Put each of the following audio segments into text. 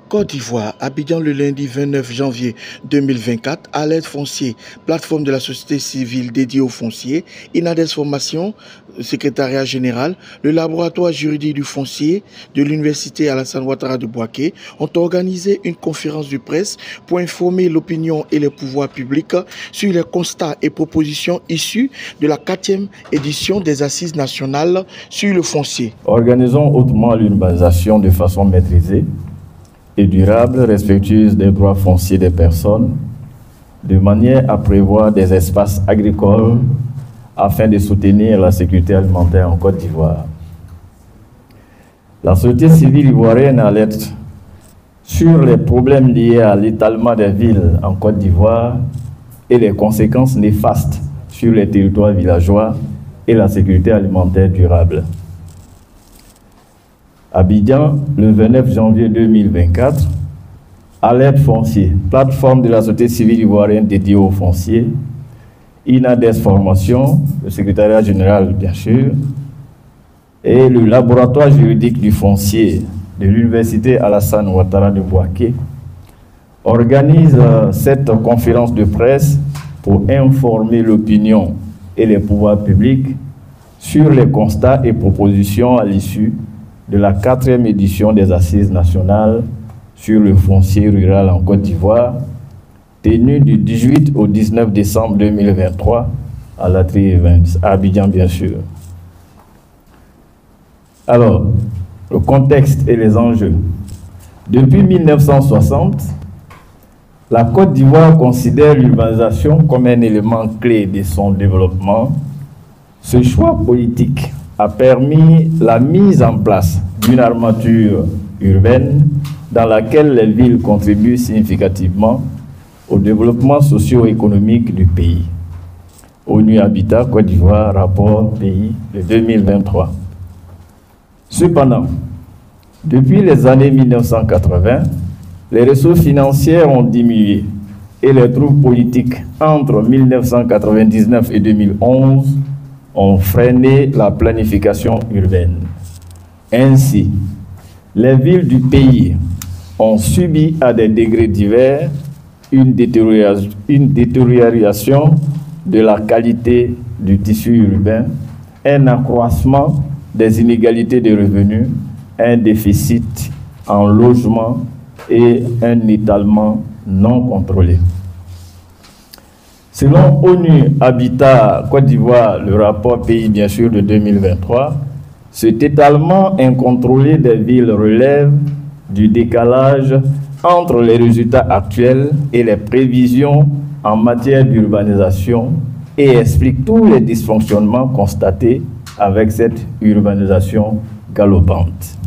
Côte d'Ivoire, Abidjan le lundi 29 janvier 2024, Alerte Foncier, plateforme de la société civile dédiée au foncier, Inades Formation, secrétariat général, le laboratoire juridique du foncier de l'université Alassane Ouattara de Bouaké ont organisé une conférence de presse pour informer l'opinion et les pouvoirs publics sur les constats et propositions issus de la 4e édition des Assises nationales sur le foncier. Organisons autrement l'urbanisation de façon maîtrisée et durable, respectueuse des droits fonciers des personnes, de manière à prévoir des espaces agricoles afin de soutenir la sécurité alimentaire en Côte d'Ivoire. La société civile ivoirienne alerte sur les problèmes liés à l'étalement des villes en Côte d'Ivoire et les conséquences néfastes sur les territoires villageois et la sécurité alimentaire durable. Abidjan, le 29 janvier 2024, Alerte Foncier, plateforme de la société civile ivoirienne dédiée au foncier, Inades Formation, le secrétariat général bien sûr, et le laboratoire juridique du foncier de l'université Alassane Ouattara de Bouaké organisent cette conférence de presse pour informer l'opinion et les pouvoirs publics sur les constats et propositions à l'issue de la 4e édition des Assises nationales sur le foncier rural en Côte d'Ivoire, tenue du 18 au 19 décembre 2023 à la Tri-Events, à Abidjan bien sûr. Alors, le contexte et les enjeux. Depuis 1960, la Côte d'Ivoire considère l'urbanisation comme un élément clé de son développement. Ce choix politique a permis la mise en place d'une armature urbaine dans laquelle les villes contribuent significativement au développement socio-économique du pays. ONU Habitat Côte d'Ivoire, rapport pays de 2023. Cependant, depuis les années 1980, les ressources financières ont diminué et les troubles politiques entre 1999 et 2011 ont freiné la planification urbaine. Ainsi, les villes du pays ont subi à des degrés divers une détérioration de la qualité du tissu urbain, un accroissement des inégalités de revenus, un déficit en logement et un étalement non contrôlé. Selon ONU Habitat Côte d'Ivoire, le rapport pays bien sûr de 2023, cet étalement incontrôlé des villes relève du décalage entre les résultats actuels et les prévisions en matière d'urbanisation et explique tous les dysfonctionnements constatés avec cette urbanisation galopante.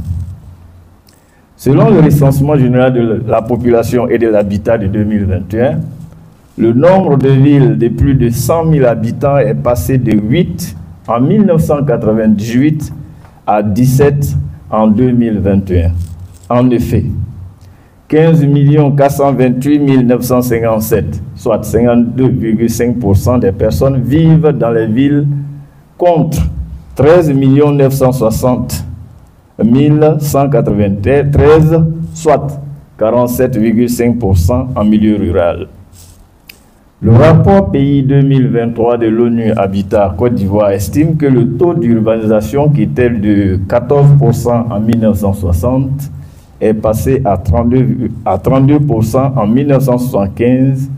Selon le recensement général de la population et de l'habitat de 2021, le nombre de villes de plus de 100 000 habitants est passé de 8 en 1998 à 17 en 2021. En effet, 15 428 957, soit 52,5% des personnes vivent dans les villes contre 13 960 193, soit 47,5% en milieu rural. Le rapport pays 2023 de l'ONU Habitat Côte d'Ivoire estime que le taux d'urbanisation qui était de 14% en 1960 est passé à 32% en 1975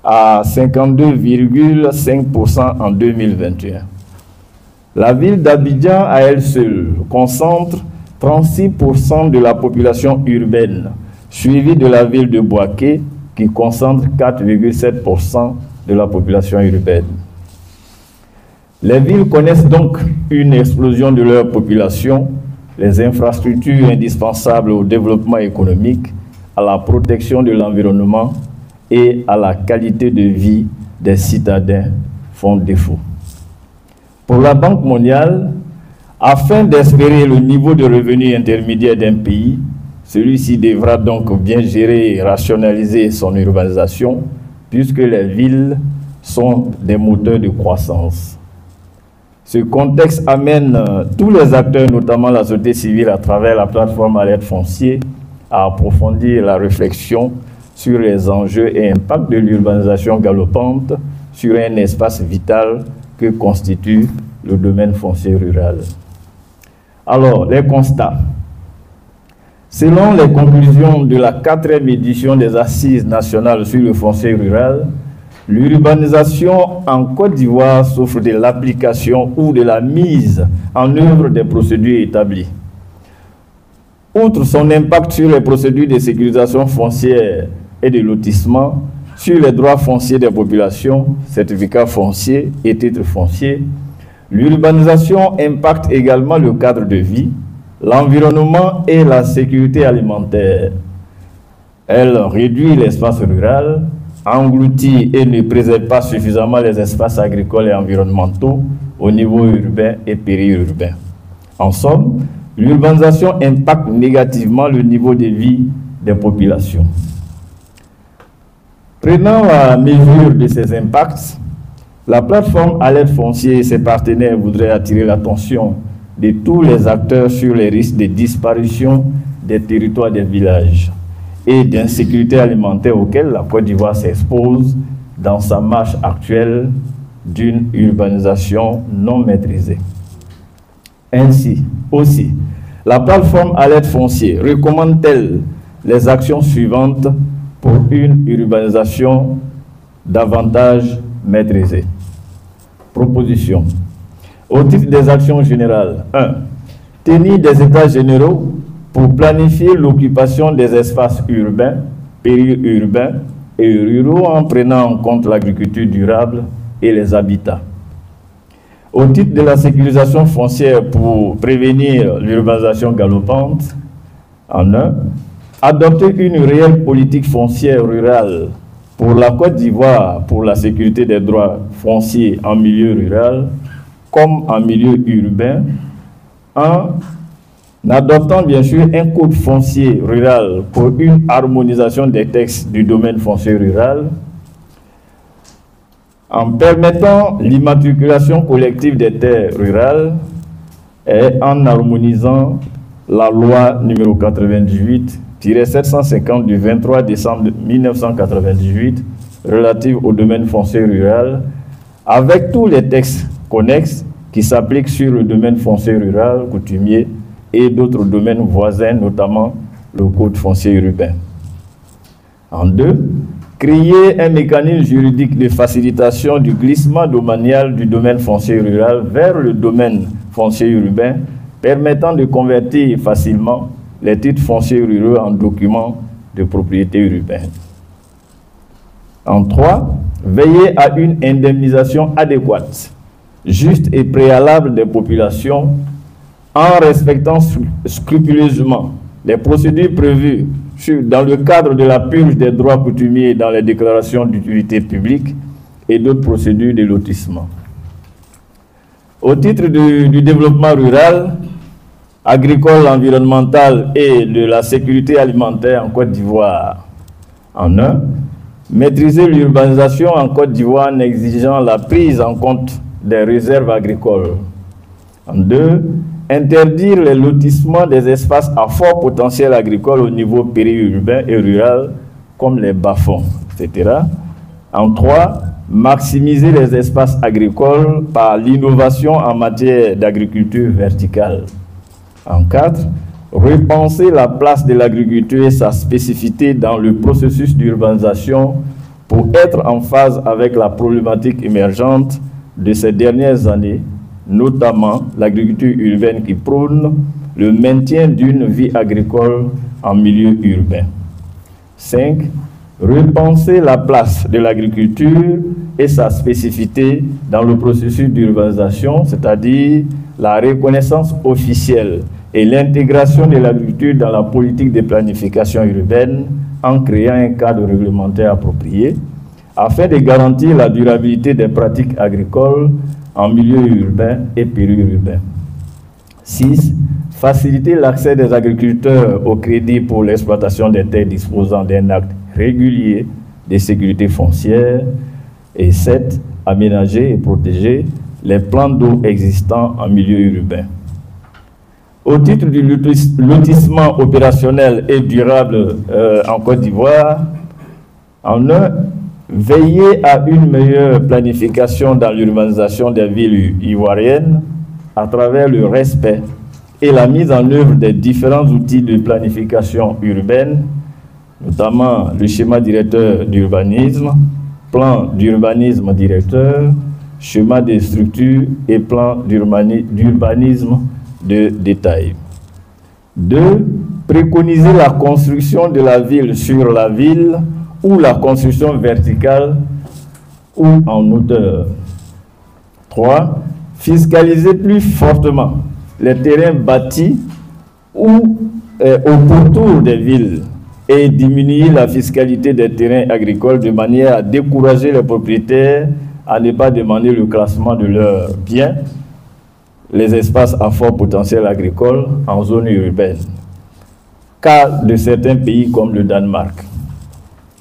à 52,5% en 2021. La ville d'Abidjan à elle seule concentre 36% de la population urbaine, suivie de la ville de Bouaké qui concentre 4,7% de la population urbaine. Les villes connaissent donc une explosion de leur population, les infrastructures indispensables au développement économique, à la protection de l'environnement et à la qualité de vie des citadins font défaut. Pour la Banque mondiale, afin d'espérer le niveau de revenu intermédiaire d'un pays, celui-ci devra donc bien gérer et rationaliser son urbanisation, puisque les villes sont des moteurs de croissance. Ce contexte amène tous les acteurs, notamment la société civile à travers la plateforme Alerte Foncier, à approfondir la réflexion sur les enjeux et impacts de l'urbanisation galopante sur un espace vital que constitue le domaine foncier rural. Alors, les constats. Selon les conclusions de la 4e édition des Assises nationales sur le foncier rural, l'urbanisation en Côte d'Ivoire souffre de l'application ou de la mise en œuvre des procédures établies. Outre son impact sur les procédures de sécurisation foncière et de lotissement, sur les droits fonciers des populations, certificats fonciers et titres fonciers, l'urbanisation impacte également le cadre de vie, l'environnement et la sécurité alimentaire. Elle réduit l'espace rural, engloutit et ne préserve pas suffisamment les espaces agricoles et environnementaux au niveau urbain et périurbain. En somme, l'urbanisation impacte négativement le niveau de vie des populations. Prenant la mesure de ces impacts, la plateforme Alerte Foncier et ses partenaires voudraient attirer l'attention de tous les acteurs sur les risques de disparition des territoires des villages et d'insécurité alimentaire auxquels la Côte d'Ivoire s'expose dans sa marche actuelle d'une urbanisation non maîtrisée. Ainsi, aussi, la plateforme Alerte Foncier recommande-t-elle les actions suivantes pour une urbanisation davantage maîtrisée? Proposition. Au titre des actions générales, 1. Tenir des états généraux pour planifier l'occupation des espaces urbains, périurbains et ruraux en prenant en compte l'agriculture durable et les habitats. Au titre de la sécurisation foncière pour prévenir l'urbanisation galopante, en 1. Adopter une réelle politique foncière rurale pour la Côte d'Ivoire pour la sécurité des droits fonciers en milieu rural comme en milieu urbain, en adoptant bien sûr un code foncier rural pour une harmonisation des textes du domaine foncier rural, en permettant l'immatriculation collective des terres rurales et en harmonisant la loi numéro 98-750 du 23 décembre 1998 relative au domaine foncier rural avec tous les textes connexes qui s'appliquent sur le domaine foncier rural, coutumier et d'autres domaines voisins, notamment le code foncier urbain. En 2, créer un mécanisme juridique de facilitation du glissement domanial du domaine foncier rural vers le domaine foncier urbain, permettant de convertir facilement les titres fonciers ruraux en documents de propriété urbaine. En 3, veiller à une indemnisation adéquate, juste et préalable des populations en respectant scrupuleusement les procédures prévues dans le cadre de la purge des droits coutumiers dans les déclarations d'utilité publique et d'autres procédures de lotissement. Au titre du développement rural, agricole, environnemental et de la sécurité alimentaire en Côte d'Ivoire, en 1, maîtriser l'urbanisation en Côte d'Ivoire en exigeant la prise en compte des réserves agricoles. En 2, interdire les lotissements des espaces à fort potentiel agricole au niveau périurbain et rural, comme les bas-fonds, etc. En 3, maximiser les espaces agricoles par l'innovation en matière d'agriculture verticale. En 4, repenser la place de l'agriculture et sa spécificité dans le processus d'urbanisation pour être en phase avec la problématique émergente de ces dernières années, notamment l'agriculture urbaine qui prône le maintien d'une vie agricole en milieu urbain. 5. Repenser la place de l'agriculture et sa spécificité dans le processus d'urbanisation, c'est-à-dire la reconnaissance officielle et l'intégration de l'agriculture dans la politique de planification urbaine en créant un cadre réglementaire approprié, afin de garantir la durabilité des pratiques agricoles en milieu urbain et périurbain. 6. Faciliter l'accès des agriculteurs au crédit pour l'exploitation des terres disposant d'un acte régulier de sécurité foncière. Et 7. Aménager et protéger les plans d'eau existants en milieu urbain. Au titre du lotissement opérationnel et durable en Côte d'Ivoire, en un, veiller à une meilleure planification dans l'urbanisation des villes ivoiriennes à travers le respect et la mise en œuvre des différents outils de planification urbaine, notamment le schéma directeur d'urbanisme, plan d'urbanisme directeur, schéma des structures et plan d'urbanisme de détail. 2. Préconiser la construction de la ville sur la ville ou la construction verticale ou en hauteur. 3. Fiscaliser plus fortement les terrains bâtis ou au pourtour des villes et diminuer la fiscalité des terrains agricoles de manière à décourager les propriétaires à ne pas demander le classement de leurs biens, les espaces à fort potentiel agricole en zone urbaine, cas de certains pays comme le Danemark.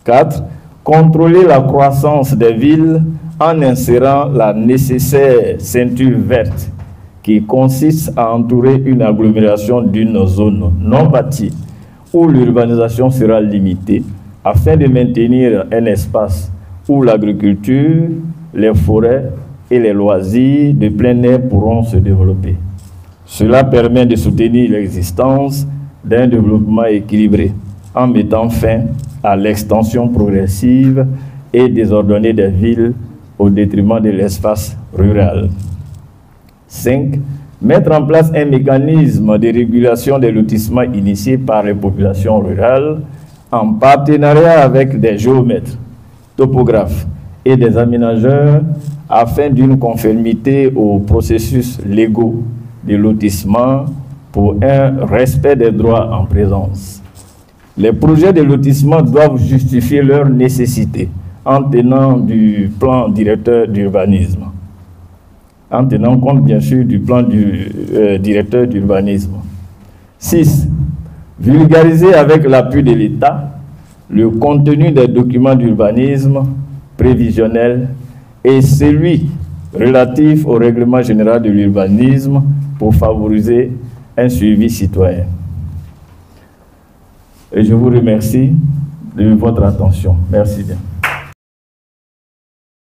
4. Contrôler la croissance des villes en insérant la nécessaire ceinture verte qui consiste à entourer une agglomération d'une zone non bâtie où l'urbanisation sera limitée afin de maintenir un espace où l'agriculture, les forêts et les loisirs de plein air pourront se développer. Cela permet de soutenir l'existence d'un développement équilibré en mettant fin à l'extension progressive et désordonnée des villes au détriment de l'espace rural. 5. Mettre en place un mécanisme de régulation des lotissements initié par les populations rurales en partenariat avec des géomètres, topographes et des aménageurs afin d'une conformité aux processus légaux de lotissement pour un respect des droits en présence. Les projets de lotissement doivent justifier leur nécessité en tenant du plan directeur d'urbanisme, en tenant compte bien sûr du plan directeur d'urbanisme. 6. Vulgariser avec l'appui de l'État le contenu des documents d'urbanisme prévisionnel et celui relatif au règlement général de l'urbanisme pour favoriser un suivi citoyen. Et je vous remercie de votre attention. Merci bien.